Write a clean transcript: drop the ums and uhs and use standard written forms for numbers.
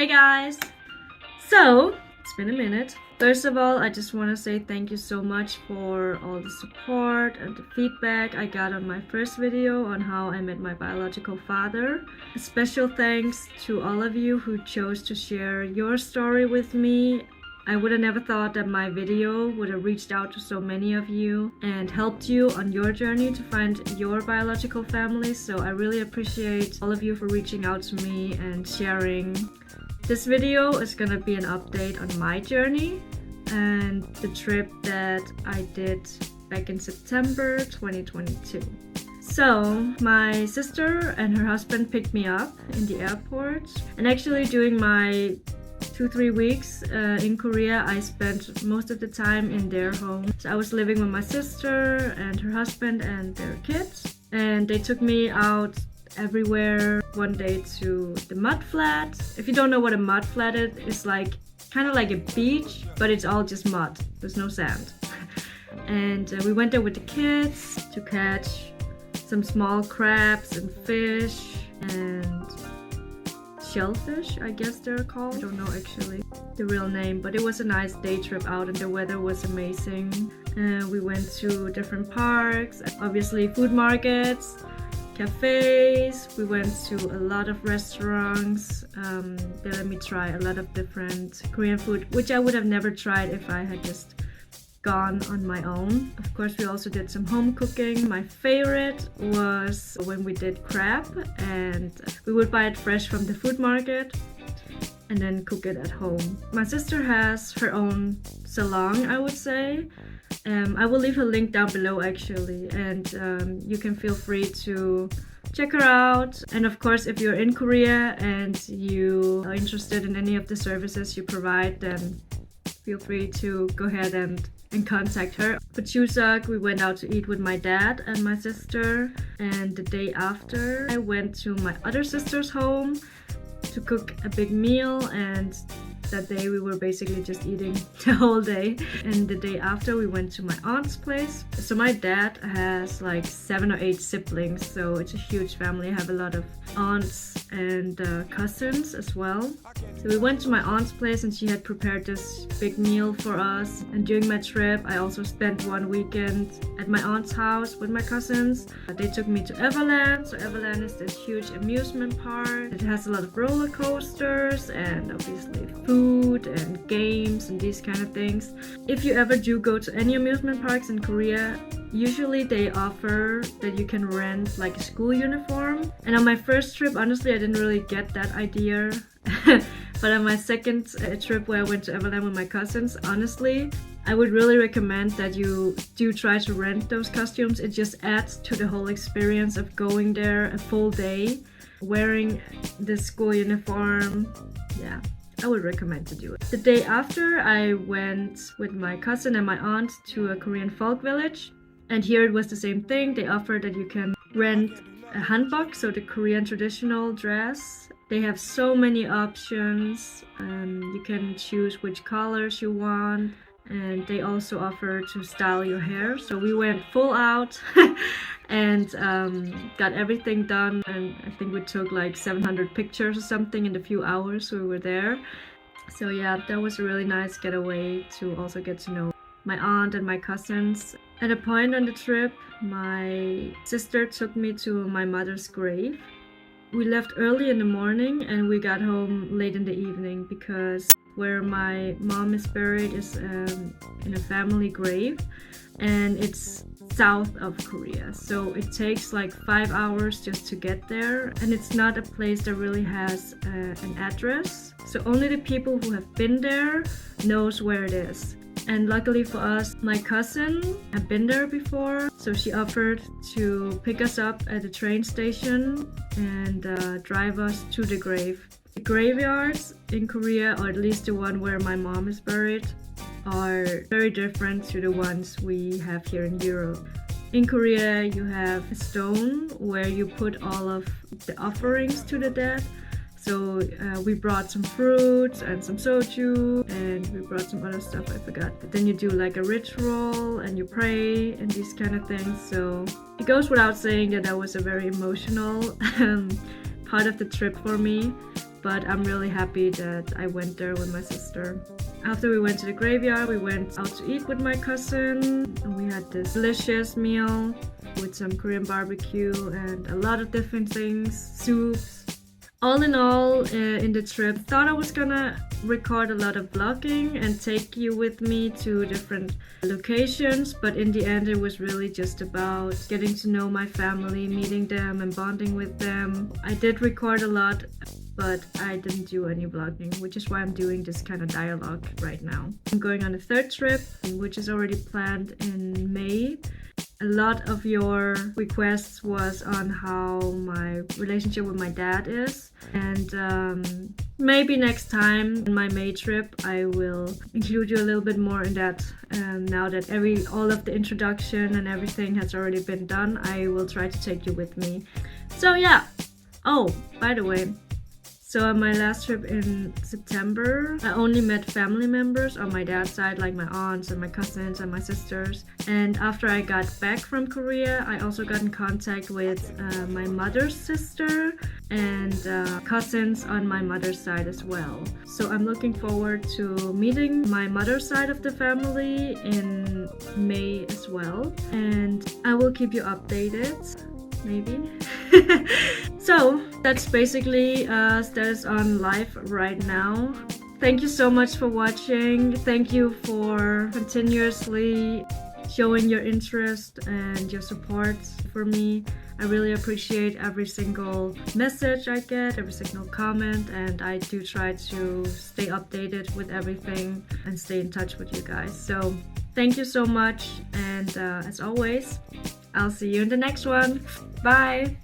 Hey guys! So, it's been a minute. First of all, I just want to say thank you so much for all the support and the feedback I got on my first video on how I met my biological father. A special thanks to all of you who chose to share your story with me. I would have never thought that my video would have reached out to so many of you and helped you on your journey to find your biological family. So I really appreciate all of you for reaching out to me and sharing. This video is gonna be an update on my journey and the trip that I did back in September 2022. So my sister and her husband picked me up in the airport, and actually during my 2-3 weeks in Korea, I spent most of the time in their home. So I was living with my sister and her husband and their kids, and they took me out everywhere. One day to the mud flat. If you don't know what a mud flat is, it's like kind of like a beach, but it's all just mud. There's no sand. And we went there with the kids to catch some small crabs and fish and shellfish, I guess they're called. I don't know actually the real name, but it was a nice day trip out and the weather was amazing. We went to different parks, obviously food markets, cafes. We went to a lot of restaurants. They let me try a lot of different Korean food, which I would have never tried if I had just gone on my own. Of course, we also did some home cooking. My favorite was when we did crab, and we would buy it fresh from the food market and then cook it at home. My sister has her own salon, I would say. I will leave her link down below actually, and you can feel free to check her out. And of course, if you're in Korea and you are interested in any of the services you provide, then feel free to go ahead and contact her. For Chuseok, we went out to eat with my dad and my sister, and the day after I went to my other sister's home to cook a big meal, and that day we were basically just eating the whole day. And the day after we went to my aunt's place. So my dad has like 7 or 8 siblings, so it's a huge family. I have a lot of aunts and cousins as well. So we went to my aunt's place and she had prepared this big meal for us. And during my trip I also spent one weekend at my aunt's house with my cousins. They took me to Everland. So Everland is this huge amusement park. It has a lot of roller coasters and obviously food and games and these kind of things. If you ever do go to any amusement parks in Korea, usually they offer that you can rent like a school uniform. And on my first trip, honestly, I didn't really get that idea. But on my second trip where I went to Everland with my cousins, honestly, I would really recommend that you do try to rent those costumes. It just adds to the whole experience of going there a full day, wearing the school uniform. Yeah, I would recommend to do it. The day after, I went with my cousin and my aunt to a Korean folk village. And here it was the same thing. They offered that you can rent a hanbok, so the Korean traditional dress. They have so many options. You can choose which colors you want. And they also offer to style your hair. So we went full out and got everything done. And I think we took like 700 pictures or something in the few hours we were there. So yeah, that was a really nice getaway to also get to know my aunt and my cousins. At a point on the trip, my sister took me to my mother's grave. We left early in the morning and we got home late in the evening because where my mom is buried is in a family grave, and it's south of Korea. So it takes like 5 hours just to get there, and it's not a place that really has an address. So only the people who have been there knows where it is. And luckily for us, my cousin had been there before, so she offered to pick us up at the train station and drive us to the grave. The graveyards in Korea, or at least the one where my mom is buried, are very different to the ones we have here in Europe. In Korea, you have a stone where you put all of the offerings to the dead. So we brought some fruits and some soju, and we brought some other stuff I forgot. But then you do like a ritual and you pray and these kind of things. So it goes without saying that that was a very emotional part of the trip for me. but I'm really happy that I went there with my sister. After we went to the graveyard, we went out to eat with my cousin, and we had this delicious meal with some Korean barbecue and a lot of different things, soups. All in all, in the trip, thought I was gonna record a lot of vlogging and take you with me to different locations, but in the end it was really just about getting to know my family, meeting them and bonding with them. I did record a lot, but I didn't do any vlogging, which is why I'm doing this kind of dialogue right now. I'm going on a third trip, which is already planned in May. A lot of your requests was on how my relationship with my dad is, and maybe next time in my May trip I will include you a little bit more in that. Now that all of the introduction and everything has already been done, I will try to take you with me. So yeah. Oh, by the way, so on my last trip in September, I only met family members on my dad's side, like my aunts and my cousins and my sisters. And after I got back from Korea, I also got in contact with my mother's sister and cousins on my mother's side as well. So I'm looking forward to meeting my mother's side of the family in May as well. And I will keep you updated. Maybe. So that's basically status on life right now. Thank you so much for watching. Thank you for continuously showing your interest and your support for me. I really appreciate every single message I get, every single comment, and I do try to stay updated with everything and stay in touch with you guys. So thank you so much, and as always, I'll see you in the next one. Bye!